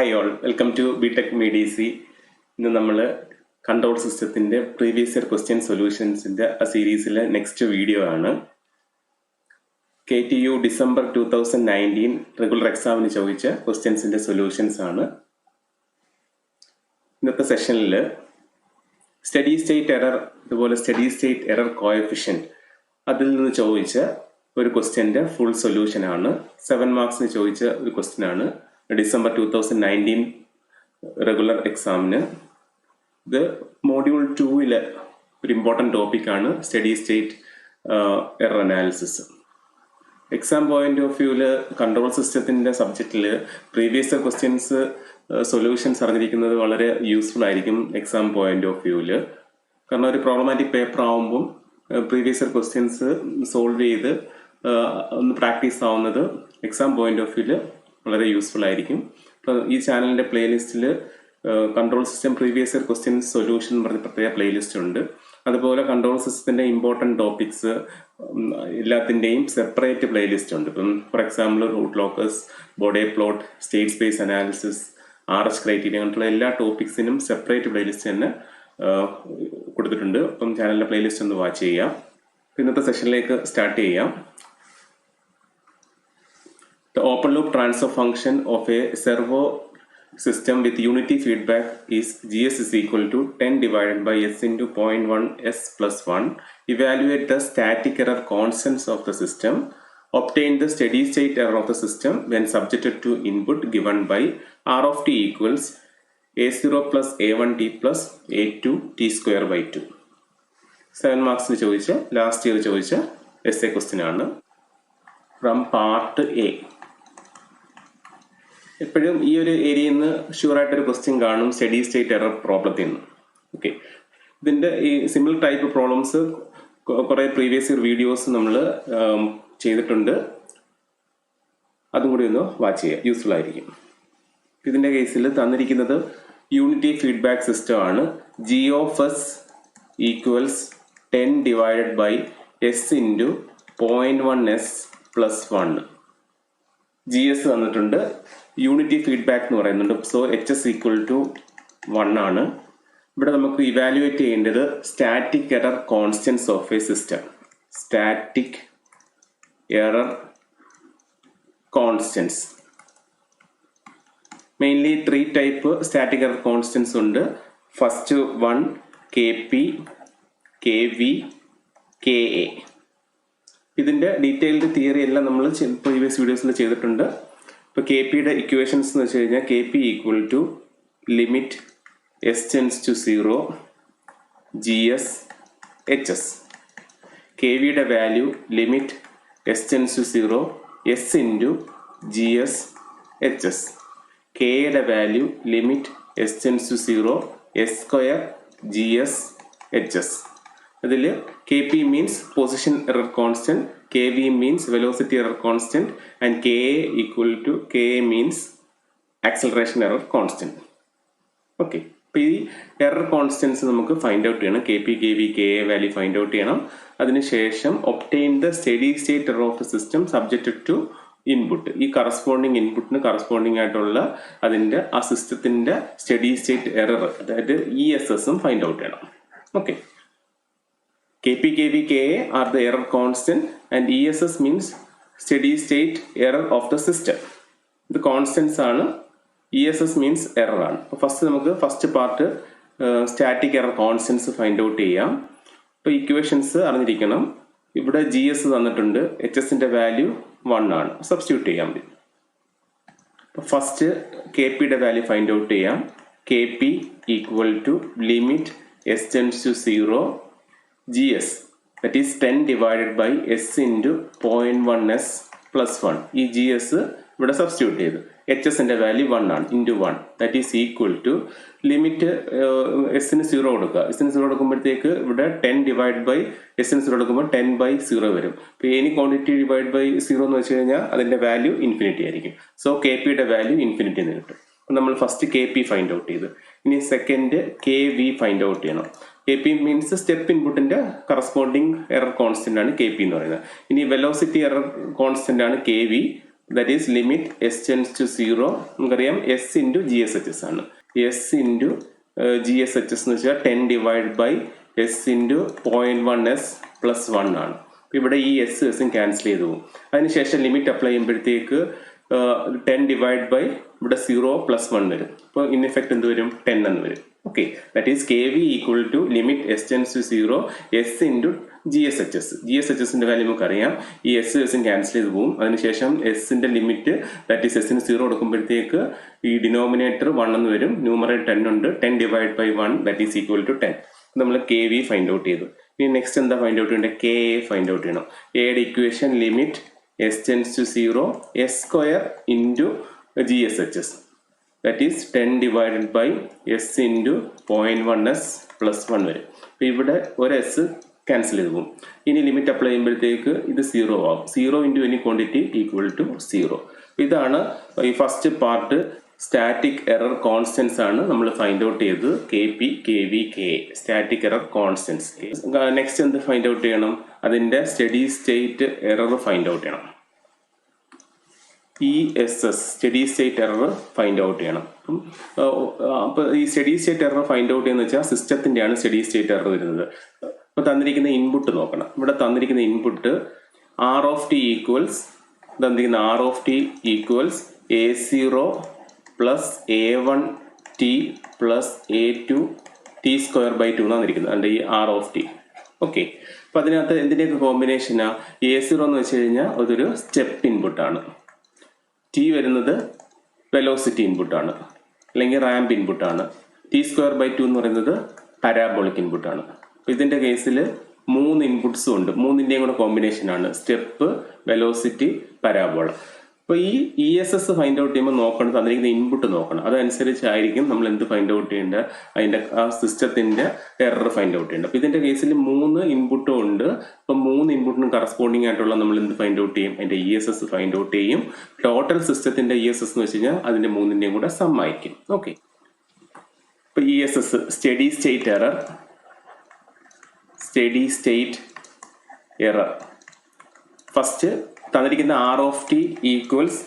Hi all, welcome to BTech MEDC. ഇന്ന് നമ്മൾ control സിസ്റ്റത്തിൻ്റെ പ്രീവിയസ് ഇയർ ക്വസ്റ്റ്യൻ സൊല്യൂഷൻസിൻ്റെ ആ സീരീസിലെ നെക്സ്റ്റ് വീഡിയോ ആണ്. KTU ഡിസംബർ 2019 റെഗുലർ എക്സാമിന് ചോദിച്ച ക്വസ്റ്റ്യൻസിൻ്റെ സൊല്യൂഷൻസ് ആണ്. ഇന്നത്തെ സെഷനിൽ സ്റ്റഡി സ്റ്റേറ്റ് എറർ, അതുപോലെ സ്റ്റഡി സ്റ്റേറ്റ് എറർ കോഎഫിഷ്യൻറ്റ്, അതിൽ നിന്ന് ചോദിച്ച ഒരു ക്വസ്റ്റ്യൻ്റെ ഫുൾ സൊല്യൂഷൻ ആണ്. 7 മാർക്സിന് ചോദിച്ച ഒരു ക്വസ്റ്റ്യൻ ആണ് ഡിസംബർ 2019 റെഗുലർ എക്സാമിന്. ഇത് മോഡ്യൂൾ 2-ലെ ഒരു ഇമ്പോർട്ടൻ്റ് ടോപ്പിക്കാണ് study state error analysis. Exam point of വ്യൂവിൽ കൺട്രോൾ സിസ്റ്റത്തിൻ്റെ സബ്ജക്റ്റിൽ പ്രീവിയസ് ഇയർ ക്വസ്റ്റ്യൻസ് സൊല്യൂഷൻസ് അറിഞ്ഞിരിക്കുന്നത് വളരെ യൂസ്ഫുൾ ആയിരിക്കും എക്സാം പോയിന്റ് ഓഫ് വ്യൂവിൽ. കാരണം ഒരു പ്രോബ്ലമാറ്റിക് പേപ്പർ ആവുമ്പം പ്രീവിയസ് ഇയർ ക്വസ്റ്റ്യൻസ് സോൾവ് ചെയ്ത് ഒന്ന് പ്രാക്ടീസ് ആവുന്നത് എക്സാം പോയിന്റ് ഓഫ് വ്യൂവിൽ വളരെ യൂസ്ഫുൾ ആയിരിക്കും. അപ്പോൾ ഈ ചാനലിൻ്റെ പ്ലേലിസ്റ്റിൽ control system previous year questions solution എന്ന് പറഞ്ഞ പ്രത്യേക പ്ലേലിസ്റ്റ് ഉണ്ട്. അതുപോലെ കൺട്രോൾ സിസ്റ്റത്തിൻ്റെ ഇമ്പോർട്ടൻറ്റ് ടോപ്പിക്സ് എല്ലാത്തിൻ്റെയും സെപ്പറേറ്റ് പ്ലേലിസ്റ്റ് ഉണ്ട്. ഇപ്പം for example root locus, Bode plot, state space analysis, RH criteria, അങ്ങനെയുള്ള എല്ലാ ടോപ്പിക്സിനും സെപ്പറേറ്റ് പ്ലേലിസ്റ്റ് തന്നെ കൊടുത്തിട്ടുണ്ട്. അപ്പം ചാനലിൻ്റെ പ്ലേലിസ്റ്റ് ഒന്ന് വാച്ച് ചെയ്യാം. ഇന്നത്തെ സെഷനിലേക്ക് സ്റ്റാർട്ട് ചെയ്യാം. The open loop transfer function of a servo system with unity feedback is GS is equal to 10 divided by S into 0.1 S plus 1. Evaluate the static error constants of the system. Obtain the steady state error of the system when subjected to input given by R of t equals A0 plus A1t plus A2 t square by 2. 7 മാർക്സിന് ചോദിച്ച last year ചോദിച്ച essay question ആണ് from part A. എപ്പോഴും ഈ ഒരു ഏരിയയിൽ നിന്ന് ഷുവറായിട്ടൊരു question കാണും study state error പ്രോബ്ലത്തിൽ നിന്ന്. ഓക്കെ, ഇതിൻ്റെ ഈ സിമ്പിൾ ടൈപ്പ് പ്രോബ്ലംസ് കുറേ പ്രീവിയസ് ഇയർ വീഡിയോസ് നമ്മൾ ചെയ്തിട്ടുണ്ട്. അതും കൂടി ഒന്ന് വാച്ച് ചെയ്യുക, യൂസ്ഫുൾ ആയിരിക്കും. ഇതിൻ്റെ കേസിൽ തന്നിരിക്കുന്നത് യൂണിറ്റി ഫീഡ്ബാക്ക് സിസ്റ്റം ആണ്. G of S equals 10 divided by S into 0.1 S plus 1. GS തന്നിട്ടുണ്ട്, യൂണിറ്റി ഫീഡ്ബാക്ക് എന്ന് പറയുന്നുണ്ട്. സോ HS ഈക്വൽ ടു 1 ആണ്. ഇവിടെ നമുക്ക് ഇവാലുവേറ്റ് ചെയ്യേണ്ടത് static error constants of a system. Static error constants mainly 3 type static error constants ഉണ്ട്. First 1 KP, KV, KA. ഇതിൻ്റെ detailed theory എല്ലാം നമ്മൾ പ്രീവിയസ് വീഡിയോസിൽ ചെയ്തിട്ടുണ്ട്. ഇപ്പോൾ KPയുടെ ഇക്വേഷൻസ് എന്ന് വെച്ച് കഴിഞ്ഞാൽ KP equal to limit S tends to 0 GS HS. KVയുടെ value limit S tends to 0 S into GS HS. Kയുടെ value limit S tends to 0 S square GS HS. അതിൽ KP means position error constant, KV means velocity error constant, and KA equal to KA means acceleration error constant. Okay, അപ്പോൾ ഈ error constants നമുക്ക് find out ചെയ്യണം. KP, KV, KA value find out ചെയ്യണം. അതിനുശേഷം obtain the steady state error of the system subjected to input. ഈ corresponding ഇൻപുട്ടിന് corresponding ആയിട്ടുള്ള അതിൻ്റെ ആ സിസ്റ്റത്തിൻ്റെ സ്റ്റഡി സ്റ്റേറ്റ് എറർ, അതായത് ESS ഫൈൻഡ് ഔട്ട് ചെയ്യണം. Okay, KP, KV, KA are the error constant and ESS means steady state error of the system. ഇത് constants ആണ്, ESS means error ആണ്. അപ്പോൾ നമുക്ക് first part static error constants find out ചെയ്യാം. ഇപ്പോൾ equations അറിഞ്ഞിരിക്കണം. ഇവിടെ GS തന്നിട്ടുണ്ട്, HSൻ്റെ വാല്യൂ 1 ആണ്, സബ്സ്റ്റിറ്റ്യൂട്ട് ചെയ്യാൻ പറ്റും. അപ്പോൾ ഫസ്റ്റ് KPയുടെ വാല്യൂ ഫൈൻഡ് ഔട്ട് ചെയ്യാം. KP equal to limit S tends to 0 GS, that is 10 divided by S into 0.1 S plus 1. ഈ GS ഇവിടെ സബ്സ്റ്റിറ്റ്യൂട്ട് ചെയ്തു. HSൻ്റെ വാല്യൂ 1 ആണ്, into 1, that is equal to limit എസ്സിന് 0 കൊടുക്കുക. എസ്സിന് 0 കൊടുക്കുമ്പോഴത്തേക്ക് ഇവിടെ 10 ഡിവൈഡ് ബൈ എസ്സിന് 0 കൊടുക്കുമ്പോൾ 10 by 0 വരും. ഇപ്പോൾ എനി ക്വാണ്ടിറ്റി ഡിവൈഡ് ബൈ 0 എന്ന് വെച്ച് കഴിഞ്ഞാൽ അതിൻ്റെ വാല്യൂ ഇൻഫിനിറ്റി ആയിരിക്കും. സോ KPയുടെ വാല്യൂ ഇൻഫിനിറ്റി എന്ന് കിട്ടും. നമ്മൾ ഫസ്റ്റ് KP ഫൈൻഡ് ഔട്ട് ചെയ്തു. ഇനി സെക്കൻഡ് KV ഫൈൻഡ് ഔട്ട് ചെയ്യണം. KP മീൻസ് സ്റ്റെപ്പ് ഇൻപുട്ടിന്റെ കറസ്പോണ്ടിങ് എറർ കോൺസ്റ്റന്റ് ആണ് KP എന്ന് പറയുന്നത്. ഇനി വെലോസിറ്റി എറർ കോൺസ്റ്റന്റ് ആണ് KV. That is limit S tends to 0. നമുക്കറിയാം S into G S H S ആണ്. S into G S H S എന്ന് വെച്ചാൽ 10 divide by S into 0.1 S plus 1 ആണ്. ഇവിടെ ഈ എസ് എസും ക്യാൻസൽ ചെയ്തു പോകും. അതിനുശേഷം ലിമിറ്റ് അപ്ലൈ ചെയ്യുമ്പോഴത്തേക്ക് 10 ഡിവൈഡ് ബൈ ഇവിടെ 0 പ്ലസ് 1 വരും. അപ്പോൾ ഇൻ എഫക്റ്റ് എന്ത് വരും? 10 എന്ന് വരും. Okay, that is K V equal to limit S tends to 0 S into G S H S. G S H എസിന്റെ വാല്യൂ നമുക്ക് അറിയാം. ഈ എസ് എസും ക്യാൻസൽ ചെയ്ത് പോകും. അതിനുശേഷം എസിന്റെ ലിമിറ്റ് ദാറ്റ് ഈസ് എസിന് 0 കൊടുക്കുമ്പോഴത്തേക്ക് ഈ ഡിനോമിനേറ്റർ 1 എന്ന് വരും. ന്യൂമറേറ്റർ 10 ഉണ്ട്. 10 divide by 1 that is equal to 10. നമ്മൾ കെ വി ഫൈൻഡ് ഔട്ട് ചെയ്തു. ഇനി നെക്സ്റ്റ് എന്താ ഫൈൻഡ് ഔട്ട് ചെയ്യേണ്ടത്? കെ എ ഫൈൻഡ് ഔട്ട് ചെയ്യണം. എയുടെ equation limit S tends to 0 S square into G S H S that is 10 divided by S into 0.1 S plus 1 വരും. അപ്പോൾ ഇവിടെ ഒരു എസ് ക്യാൻസൽ ചെയ്ത് പോകും. ഇനി ലിമിറ്റ് അപ്ലൈ ചെയ്യുമ്പോഴത്തേക്ക് ഇത് 0 ആവും. 0 into any quantity equal to 0. ഇതാണ് ഈ first part. Static error constants ആണ് നമ്മൾ ഫൈൻഡ് ഔട്ട് ചെയ്തത്. K P, K V, K A static error constants. Next എന്ത് ഫൈൻഡ് ഔട്ട് ചെയ്യണം? അതിൻ്റെ steady state error find out ചെയ്യണം. ESS steady state error find out ചെയ്യണം. അപ്പോൾ ഈ steady state error find out ചെയ്യുന്ന വെച്ചാൽ സിസ്റ്റത്തിൻ്റെയാണ് സ്റ്റഡി സ്റ്റേറ്റ് എറർ വരുന്നത്. അപ്പോൾ തന്നിരിക്കുന്ന ഇൻപുട്ട് നോക്കണം. ഇവിടെ തന്നിരിക്കുന്ന input R of T equals തന്നിരിക്കുന്ന R of T equals A0 plus A1 T plus A2 T square by 2 എന്നാണ് ഇരിക്കുന്നത്. അതിൻ്റെ ഈ ആർ ഓഫ് ടി. ഓക്കെ, അപ്പോൾ അതിനകത്ത് എന്തിൻ്റെയൊക്കെ കോമ്പിനേഷനാണ്? A0 എന്ന് വെച്ച് കഴിഞ്ഞാൽ അതൊരു സ്റ്റെപ്പ് ഇൻപുട്ടാണ്. ടി വരുന്നത് വെലോസിറ്റി ഇൻപുട്ടാണ്, അല്ലെങ്കിൽ റാമ്പ് ഇൻപുട്ടാണ്. ടി സ്ക്വയർ ബൈ 2 എന്ന് പറയുന്നത് പാരാബോളിക് ഇൻപുട്ടാണ്. അപ്പോൾ ഇതിൻ്റെ കേസിൽ 3 ഇൻപുട്സും ഉണ്ട്. 3ൻ്റെയും കൂടെ കോമ്പിനേഷനാണ് സ്റ്റെപ്പ്, വെലോസിറ്റി, പാരാബോള. അപ്പോൾ ഈ ESS ഫൈൻഡ് ഔട്ട് ചെയ്യുമ്പോൾ നോക്കണം, തന്നിരിക്കുന്ന ഇൻപുട്ട് നോക്കണം. അതനുസരിച്ചായിരിക്കും നമ്മൾ എന്ത് ഫൈൻഡ് ഔട്ട് ചെയ്യേണ്ടത്, അതിൻ്റെ ആ സിസ്റ്റത്തിൻ്റെ എറർ ഫൈൻഡ് ഔട്ട് ചെയ്യേണ്ടത്. അപ്പോൾ ഇതിൻ്റെ കേസിൽ 3 ഇൻപുട്ടും ഉണ്ട്. അപ്പം 3 ഇൻപുട്ടിനും കറസ്പോണ്ടിങ് ആയിട്ടുള്ള നമ്മൾ എന്ത് ഫൈൻഡ് ഔട്ട് ചെയ്യും? അതിൻ്റെ ESS ഫൈൻഡ് ഔട്ട് ചെയ്യും. ടോട്ടൽ സിസ്റ്റത്തിൻ്റെ ESS എന്ന് വെച്ച് കഴിഞ്ഞാൽ അതിൻ്റെ 3ൻ്റെയും കൂടെ സം ആയിരിക്കും. ഓക്കെ, ഇപ്പോൾ ESS steady state error. Steady state error first തന്നിരിക്കുന്ന R of T equals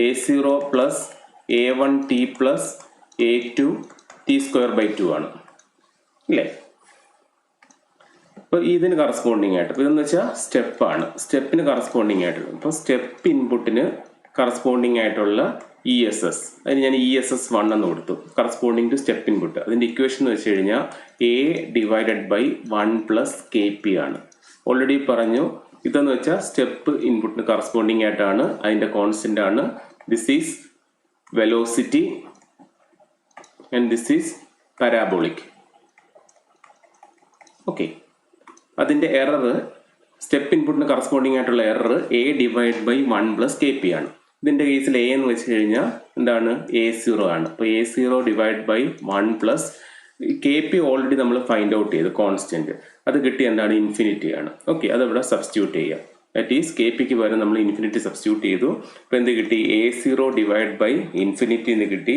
A0 plus A1 T plus A2 T square by 2 ആണ് അല്ലേ? അപ്പോൾ ഇതിന് കറസ്പോണ്ടിങ് ആയിട്ട്, ഇപ്പോൾ ഇതെന്ന് വെച്ചാൽ സ്റ്റെപ്പാണ്. സ്റ്റെപ്പിന് കറസ്പോണ്ടിങ് ആയിട്ടുള്ള, ഇപ്പോൾ സ്റ്റെപ്പ് ഇൻപുട്ടിന് കറസ്പോണ്ടിങ് ആയിട്ടുള്ള ESS, അതിന് ഞാൻ ESS 1 എന്ന് കൊടുത്തു, കറസ്പോണ്ടിങ് ടു സ്റ്റെപ്പ് ഇൻപുട്ട്. അതിൻ്റെ ഇക്വേഷൻ എന്ന് വെച്ച് കഴിഞ്ഞാൽ A divided by 1 plus KP ആണ്. ഓൾറെഡി പറഞ്ഞു, ഇതെന്ന് വെച്ചാൽ സ്റ്റെപ്പ് ഇൻപുട്ടിന് കറസ്പോണ്ടിങ് ആയിട്ടാണ്. അതിൻ്റെ കോൺസ്റ്റന്റ് ആണ്. This is velocity and this is parabolic. Okay, അതിൻ്റെ എറർ സ്റ്റെപ്പ് ഇൻപുട്ടിന് കറസ്പോണ്ടിങ് ആയിട്ടുള്ള error A divide by 1 plus KP ആണ്. ഇതിൻ്റെ കേസിൽ A എന്ന് വെച്ച് കഴിഞ്ഞാൽ എന്താണ്? A0 ആണ്. അപ്പോൾ A0 divide by 1 plus KP already നമ്മൾ ഫൈൻഡ് ഔട്ട് ചെയ്തു കോൺസ്റ്റന്റ്. അത് കിട്ടി എന്താണ്? ഇൻഫിനിറ്റി ആണ്. ഓക്കെ, അതവിടെ സബ്സ്റ്റിറ്റ്യൂട്ട് ചെയ്യാം. ദാറ്റ് ഈസ് KPക്ക് പകരം നമ്മൾ ഇൻഫിനിറ്റി സബ്സ്റ്റിറ്റ്യൂട്ട് ചെയ്തു. അപ്പോൾ എന്ത് കിട്ടി? A0 ഡിവൈഡ് ബൈ ഇൻഫിനിറ്റി എന്ന് കിട്ടി.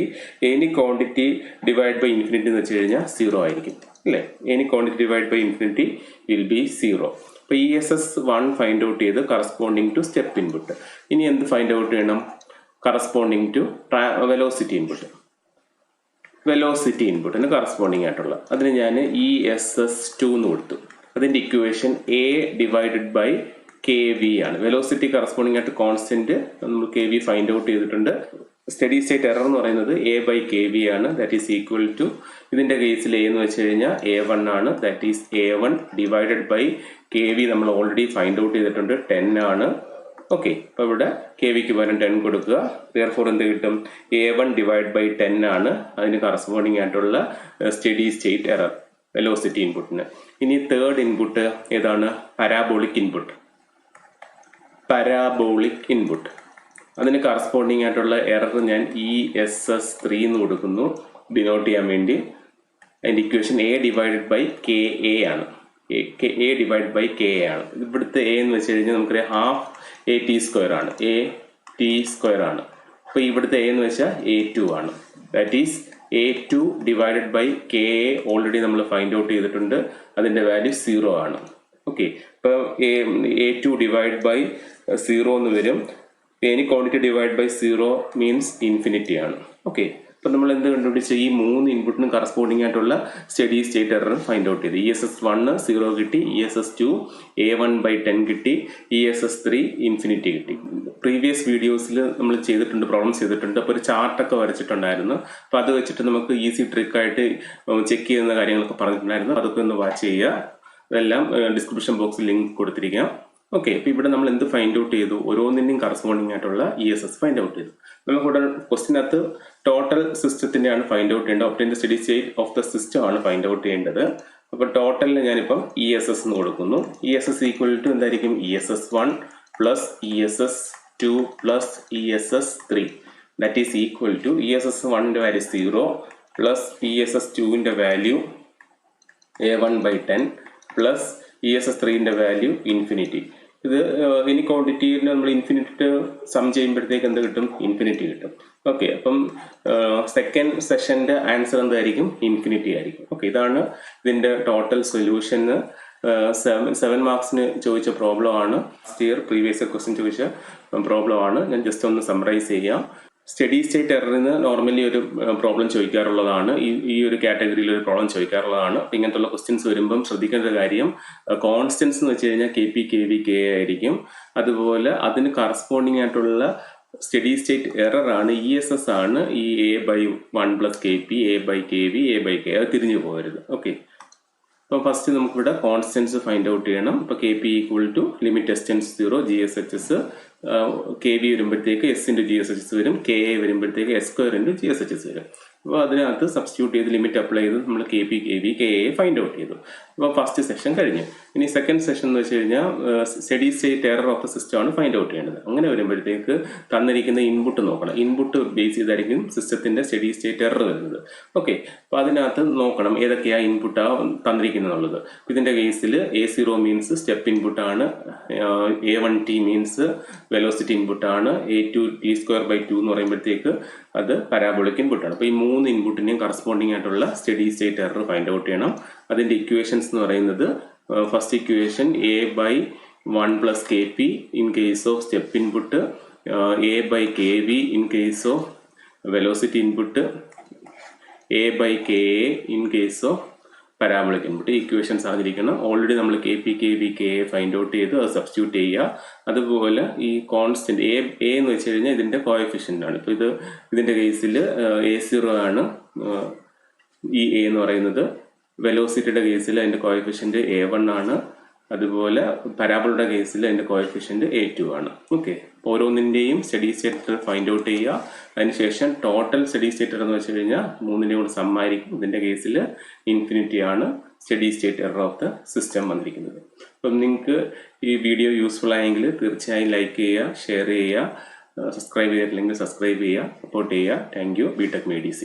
Any quantity divide by infinity എന്ന് വെച്ച് കഴിഞ്ഞാൽ 0 ആയിരിക്കും അല്ലേ? Any quantity divide by infinity will be 0. അപ്പോൾ ESS 1 ഫൈൻഡ് ഔട്ട് ചെയ്ത് കറസ്പോണ്ടിങ് ടു സ്റ്റെപ്പ് ഇൻപുട്ട്. ഇനി എന്ത് ഫൈൻഡ് ഔട്ട് ചെയ്യണം? Corresponding to velocity input. Velocity ഇൻപുട്ടിന് കറസ്പോണ്ടിങ് ആയിട്ടുള്ള അതിന് ഞാൻ ESS 2 എന്ന് കൊടുത്തു. അതിൻ്റെ equation A divided by KV ആണ്. വെലോസിറ്റി കറസ്പോണ്ടിങ് ആയിട്ട് കോൺസ്റ്റന്റ് നമ്മൾ KV ഫൈൻഡ് ഔട്ട് ചെയ്തിട്ടുണ്ട്. സ്റ്റഡി സ്റ്റേറ്റ് എറർ എന്ന് പറയുന്നത് A ബൈ KV ആണ്. ദാറ്റ് ഈസ് ഈക്വൽ ടു, ഇതിൻ്റെ കേസിൽ A എന്ന് വെച്ച് കഴിഞ്ഞാൽ A1 ആണ്. That is A1 divided by KV നമ്മൾ ഓൾറെഡി ഫൈൻഡ് ഔട്ട് ചെയ്തിട്ടുണ്ട്, 10 ആണ്. ഓക്കെ, അപ്പോൾ ഇവിടെ KVക്ക് പകരം 10 കൊടുക്കുക. ദിയർഫോർ എന്ത് കിട്ടും? A1 ഡിവൈഡ് ബൈ 10 ആണ് അതിന് കറസ്പോണ്ടിങ് ആയിട്ടുള്ള സ്റ്റഡി സ്റ്റേറ്റ് എറർ വെലോസിറ്റി ഇൻപുട്ടിന്. ഇനി തേർഡ് ഇൻപുട്ട് ഏതാണ്? Parabolic input. പാരാബോളിക് ഇൻപുട്ട് അതിന് കറസ്പോണ്ടിങ് ആയിട്ടുള്ള എറർ ഞാൻ ESS 3 എന്ന് കൊടുക്കുന്നു ഡിനോട്ട് ചെയ്യാൻ വേണ്ടി. അതിൻ്റെ equation A divided by KA ആണ്. A ഡിവൈഡ് ബൈ KA ആണ്. ഇവിടുത്തെ A എന്ന് വെച്ച് കഴിഞ്ഞാൽ നമുക്കറിയാം ഹാഫ് AT സ്ക്വയർ ആണ്. AT സ്ക്വയർ ആണ്. അപ്പോൾ ഇവിടുത്തെ A എന്ന് വെച്ചാൽ A2 ആണ്. That is A2 divided by KA already നമ്മൾ ഫൈൻഡ് ഔട്ട് ചെയ്തിട്ടുണ്ട്. അതിൻ്റെ വാല്യൂ 0 ആണ്. ഓക്കെ, ഇപ്പോൾ A2 ഡിവൈഡ് ബൈ 0 എന്ന് വരും. Any quantity divide by 0 means infinity ആണ്. ഓക്കെ, അപ്പം നമ്മൾ എന്ത് കണ്ടുപിടിച്ച് ഈ 3 ഇൻപുട്ടിനും കറസ്പോണ്ടിങ് ആയിട്ടുള്ള steady state error find out ചെയ്തു. ESS1 0 കിട്ടി, ESS2 A1/10 കിട്ടി, ESS3 ഇൻഫിനിറ്റി കിട്ടി. പ്രീവിയസ് വീഡിയോസിൽ നമ്മൾ ചെയ്തിട്ടുണ്ട്, പ്രോബ്ലംസ് ചെയ്തിട്ടുണ്ട്. അപ്പോൾ ഒരു ചാർട്ടൊക്കെ വരച്ചിട്ടുണ്ടായിരുന്നു. അപ്പോൾ അത് വെച്ചിട്ട് നമുക്ക് ഈസി ട്രിക്കായിട്ട് ചെക്ക് ചെയ്യുന്ന കാര്യങ്ങളൊക്കെ പറഞ്ഞിട്ടുണ്ടായിരുന്നു. അതൊക്കെ ഒന്ന് വാച്ച് ചെയ്യുക. അതെല്ലാം ഡിസ്ക്രിപ്ഷൻ ബോക്സിൽ ലിങ്ക് കൊടുത്തിരിക്കാം. ഓക്കെ, അപ്പോൾ ഇവിടെ നമ്മൾ എന്ത് ഫൈൻഡ് ഔട്ട് ചെയ്തു? ഓരോന്നിൻ്റെയും കറസ്പോണ്ടിങ് ആയിട്ടുള്ള ESS ഫൈൻഡ് ഔട്ട് ചെയ്തു. നമുക്കിവിടെ ക്വസ്റ്റിനകത്ത് ടോട്ടൽ സിസ്റ്റത്തിൻ്റെയാണ് ഫൈൻഡ് ഔട്ട് ചെയ്യേണ്ടത്. Obtain the steady state of the system ആണ് ഫൈൻഡ് ഔട്ട് ചെയ്യേണ്ടത്. അപ്പോൾ ടോട്ടലിന് ഞാനിപ്പം ESS എന്ന് കൊടുക്കുന്നു. ESS ഈക്വൽ ടു എന്തായിരിക്കും? ESS1 plus ESS2 plus ESS3 that is equal to ESS1ൻ്റെ വാല്യൂ 0 പ്ലസ് ESS2ൻ്റെ വാല്യൂ A1/10 പ്ലസ് ESS3ൻ്റെ വാല്യൂ ഇൻഫിനിറ്റി. ഇത് ഇനി ക്വാണ്ടിറ്റിയിൽ നമ്മൾ ഇൻഫിനിറ്റ് സം ചെയ്യുമ്പോഴത്തേക്ക് എന്ത് കിട്ടും? ഇൻഫിനിറ്റി കിട്ടും. ഓക്കെ, അപ്പം സെക്കൻഡ് സെഷൻ്റെ ആൻസർ എന്തായിരിക്കും? ഇൻഫിനിറ്റി ആയിരിക്കും. ഓക്കെ, ഇതാണ് ഇതിൻ്റെ ടോട്ടൽ സൊല്യൂഷന്. 7 മാർക്സിന് ചോദിച്ച പ്രോബ്ലം ആണ്. പ്രീവിയസ് ഇയർ ക്വസ്റ്റ്യൻ ചോദിച്ച പ്രോബ്ലം ആണ്. ഞാൻ ജസ്റ്റ് ഒന്ന് സമ്മറൈസ് ചെയ്യാം. സ്റ്റഡി സ്റ്റേറ്റ് എററിന് നോർമലി ഒരു പ്രോബ്ലം ചോദിക്കാറുള്ളതാണ്. ഈ ഒരു കാറ്റഗറിയിൽ ഒരു പ്രോബ്ലം ചോദിക്കാറുള്ളതാണ്. അപ്പം ഇങ്ങനത്തുള്ള ക്വസ്റ്റ്യൻസ് വരുമ്പം ശ്രദ്ധിക്കേണ്ട കാര്യം, കോൺസ്റ്റൻസ് എന്ന് വെച്ച് കഴിഞ്ഞാൽ KP, KV, KA ആയിരിക്കും. അതുപോലെ അതിന് കറസ്പോണ്ടിങ് ആയിട്ടുള്ള സ്റ്റഡി സ്റ്റേറ്റ് എറർ ആണ് ESS ആണ് ഈ A/1 + KP, A/KV, A/K. അത് തിരിഞ്ഞു പോകരുത്. ഓക്കെ, അപ്പോൾ ഫസ്റ്റ് നമുക്കിവിടെ കോൺസ്റ്റൻസ് ഫൈൻഡ് ഔട്ട് ചെയ്യണം. ഇപ്പോൾ KP equal to limit S → 0 GSHS, KV വരുമ്പോഴത്തേക്ക് S × GSHS വരും, KA വരുമ്പോഴത്തേക്ക് S² × GSHS വരും. അപ്പോൾ അതിനകത്ത് സബ്സ്റ്റിറ്റ്യൂട്ട് ചെയ്ത് ലിമിറ്റ് അപ്ലൈ ചെയ്ത് നമ്മൾ KP, KV, KA find out ചെയ്തു. അപ്പോൾ ഫസ്റ്റ് സെഷൻ കഴിഞ്ഞു. ഇനി സെക്കൻഡ് സെഷൻ എന്ന് വെച്ച് കഴിഞ്ഞാൽ study state error of the system ആണ് ഫൈൻഡ് ഔട്ട് ചെയ്യേണ്ടത്. അങ്ങനെ വരുമ്പോഴത്തേക്ക് തന്നിരിക്കുന്ന ഇൻപുട്ട് നോക്കണം. ഇൻപുട്ട് ബേസ് ചെയ്തായിരിക്കും സിസ്റ്റത്തിൻ്റെ സ്റ്റഡി സ്റ്റേറ്റ് എറർ വരുന്നത്. ഓക്കെ, അപ്പോൾ അതിനകത്ത് നോക്കണം ഏതൊക്കെയാണ് ഇൻപുട്ടാണ് തന്നിരിക്കുന്നുള്ളത്. ഇതിൻ്റെ കേസിൽ A0 മീൻസ് സ്റ്റെപ്പ് ഇൻപുട്ടാണ്, A1t മീൻസ് വെലോസിറ്റി ഇൻപുട്ടാണ്, A2 T²/2 എന്ന് പറയുമ്പോഴത്തേക്ക് അത് പാരാബോളിക് ഇൻപുട്ടാണ്. അപ്പോൾ ഈ 3 ഇൻപുട്ടിനെയും കറസ്പോണ്ടിങ് ആയിട്ടുള്ള steady state error find out ചെയ്യണം. അതിൻ്റെ ഇക്വേഷൻസ് എന്ന് പറയുന്നത് first equation A/1 + KP in case of step input, A/KV in case of velocity input, A/KA in case of parabolic input. Equations അറിഞ്ഞിരിക്കണം. ഓൾറെഡി നമ്മൾ KP, KV, KA find out ചെയ്ത് അത് substitute ചെയ്യുക. അതുപോലെ ഈ കോൺസ്റ്റന്റ് A എന്ന് വെച്ച് കഴിഞ്ഞാൽ ഇതിൻ്റെ കോഎഫിഷ്യൻ്റ് ആണ്. ഇപ്പോൾ ഇതിൻ്റെ കേസിൽ A0 ആണ് ഈ A എന്ന് പറയുന്നത്. വെലോസിറ്റിയുടെ കേസിൽ അതിൻ്റെ കോഎഫിഷ്യൻ്റ് A1 ആണ്. അതുപോലെ പരാബോളയുടെ കേസിൽ അതിൻ്റെ കോഎഫിഷ്യൻ്റ് A2 ആണ്. ഓക്കെ, ഓരോന്നിൻ്റെയും സ്റ്റഡി സ്റ്റേറ്റ് ഫൈൻഡ് ഔട്ട് ചെയ്യുക. അതിനുശേഷം ടോട്ടൽ സ്റ്റഡി സ്റ്റേറ്റ് എന്ന് വെച്ച് കഴിഞ്ഞാൽ 3ൻ്റെയും കൂടെ സമ്മായിരിക്കും. ഇതിൻ്റെ കേസിൽ ഇൻഫിനിറ്റി ആണ് study state error of the system വന്നിരിക്കുന്നത്. അപ്പം നിങ്ങൾക്ക് ഈ വീഡിയോ യൂസ്ഫുൾ ആയെങ്കിൽ തീർച്ചയായും ലൈക്ക് ചെയ്യുക, ഷെയർ ചെയ്യുക, സബ്സ്ക്രൈബ് ചെയ്തിട്ടില്ലെങ്കിൽ സബ്സ്ക്രൈബ് ചെയ്യുക, സപ്പോർട്ട് ചെയ്യുക. Thank you. BTech MEDC.